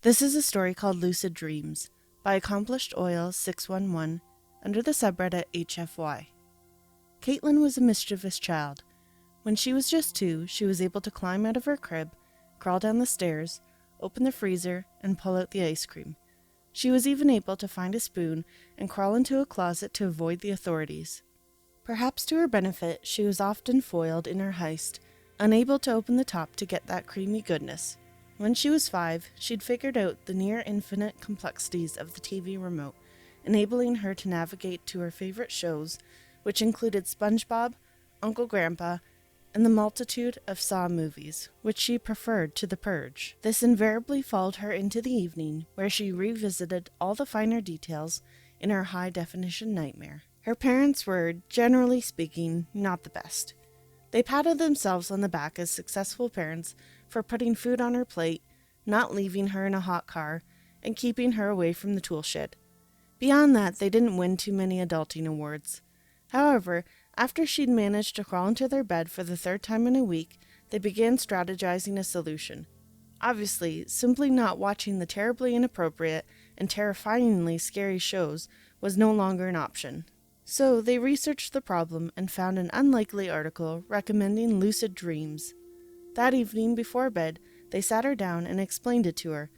This is a story called Lucid Dreams by Accomplished Oil 611 under the subreddit HFY. Caitlin was a mischievous child. When she was just 2, she was able to climb out of her crib, crawl down the stairs, open the freezer, and pull out the ice cream. She was even able to find a spoon and crawl into a closet to avoid the authorities. Perhaps to her benefit, she was often foiled in her heist, unable to open the top to get that creamy goodness. When she was 5, she'd figured out the near-infinite complexities of the TV remote, enabling her to navigate to her favorite shows, which included SpongeBob, Uncle Grandpa, and the multitude of Saw movies, which she preferred to The Purge. This invariably followed her into the evening, where she revisited all the finer details in her high-definition nightmare. Her parents were, generally speaking, not the best. They patted themselves on the back as successful parents for putting food on her plate, not leaving her in a hot car, and keeping her away from the tool shed. Beyond that, they didn't win too many adulting awards. However, after she'd managed to crawl into their bed for the 3rd time in a week, they began strategizing a solution. Obviously, simply not watching the terribly inappropriate and terrifyingly scary shows was no longer an option. So they researched the problem and found an unlikely article recommending Lucid Dreams. That evening before bed, they sat her down and explained it to her.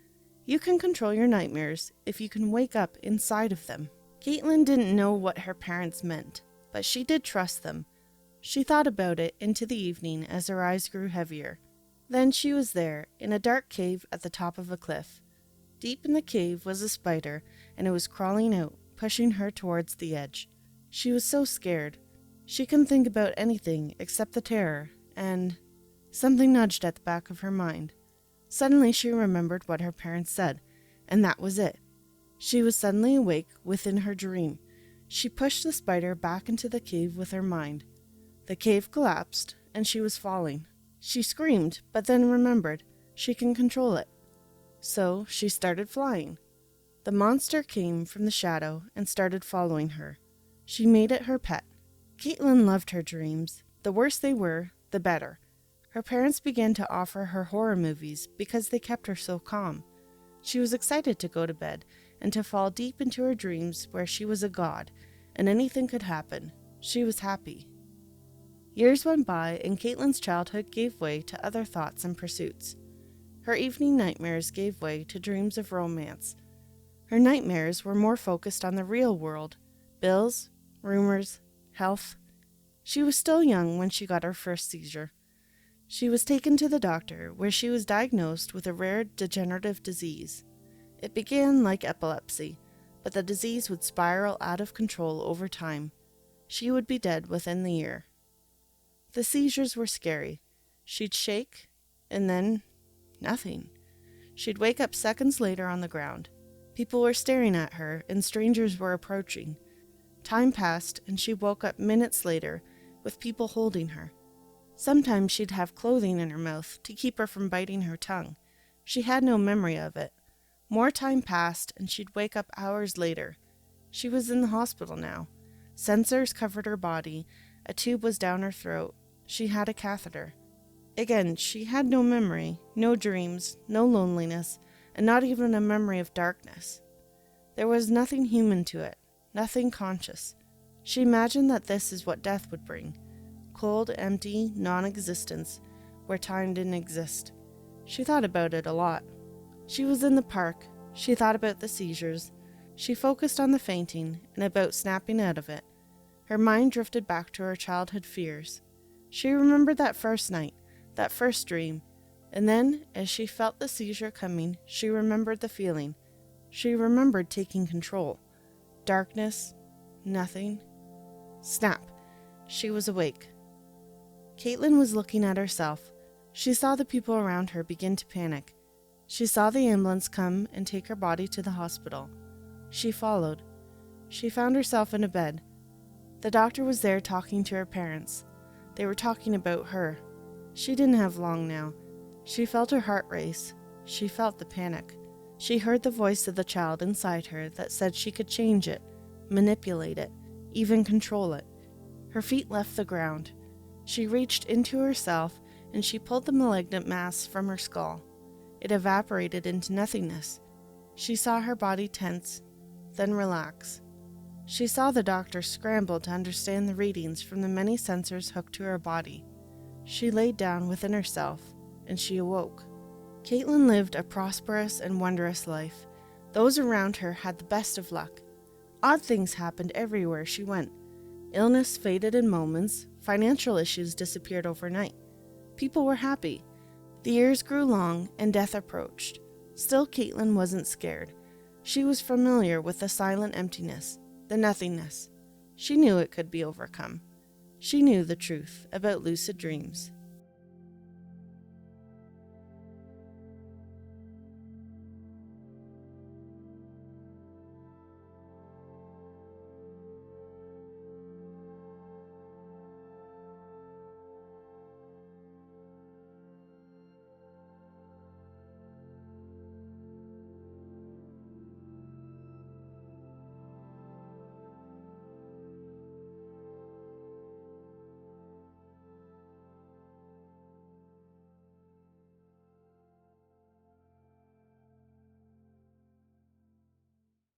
You can control your nightmares if you can wake up inside of them. Caitlin didn't know what her parents meant, but she did trust them. She thought about it into the evening as her eyes grew heavier. Then she was there, in a dark cave at the top of a cliff. Deep in the cave was a spider, and it was crawling out, pushing her towards the edge. She was so scared. She couldn't think about anything except the terror, and something nudged at the back of her mind. Suddenly she remembered what her parents said, and that was it. She was suddenly awake within her dream. She pushed the spider back into the cave with her mind. The cave collapsed, and she was falling. She screamed, but then remembered she can control it. So she started flying. The monster came from the shadow and started following her. She made it her pet. Caitlin loved her dreams. The worse they were, the better. Her parents began to offer her horror movies because they kept her so calm. She was excited to go to bed and to fall deep into her dreams where she was a god, and anything could happen. She was happy. Years went by, and Caitlin's childhood gave way to other thoughts and pursuits. Her evening nightmares gave way to dreams of romance. Her nightmares were more focused on the real world, bills, rumors, health. She was still young when she got her first seizure. She was taken to the doctor, where she was diagnosed with a rare degenerative disease. It began like epilepsy, but the disease would spiral out of control over time. She would be dead within the year. The seizures were scary. She'd shake, and then nothing. She'd wake up seconds later on the ground. People were staring at her, and strangers were approaching. Time passed, and she woke up minutes later, with people holding her. Sometimes she'd have clothing in her mouth to keep her from biting her tongue. She had no memory of it. More time passed, and she'd wake up hours later. She was in the hospital now. Sensors covered her body. A tube was down her throat. She had a catheter. Again, she had no memory, no dreams, no loneliness, and not even a memory of darkness. There was nothing human to it, nothing conscious. She imagined that this is what death would bring. Cold, empty non-existence, where time didn't exist. She thought about it a lot. She was in the park. She thought about the seizures. She focused on the fainting and about snapping out of it. Her mind drifted back to her childhood fears. She remembered that first night, that first dream, and then, as she felt the seizure coming, she remembered the feeling. She remembered taking control. Darkness, nothing. Snap! She was awake. Caitlin was looking at herself. She saw the people around her begin to panic. She saw the ambulance come and take her body to the hospital. She followed. She found herself in a bed. The doctor was there talking to her parents. They were talking about her. She didn't have long now. She felt her heart race. She felt the panic. She heard the voice of the child inside her that said she could change it, manipulate it, even control it. Her feet left the ground. She reached into herself and she pulled the malignant mass from her skull. It evaporated into nothingness. She saw her body tense, then relax. She saw the doctor scramble to understand the readings from the many sensors hooked to her body. She laid down within herself, and she awoke. Caitlin lived a prosperous and wondrous life. Those around her had the best of luck. Odd things happened everywhere she went. Illness faded in moments, financial issues disappeared overnight. People were happy. The years grew long, and death approached. Still, Caitlin wasn't scared. She was familiar with the silent emptiness, the nothingness. She knew it could be overcome. She knew the truth about lucid dreams.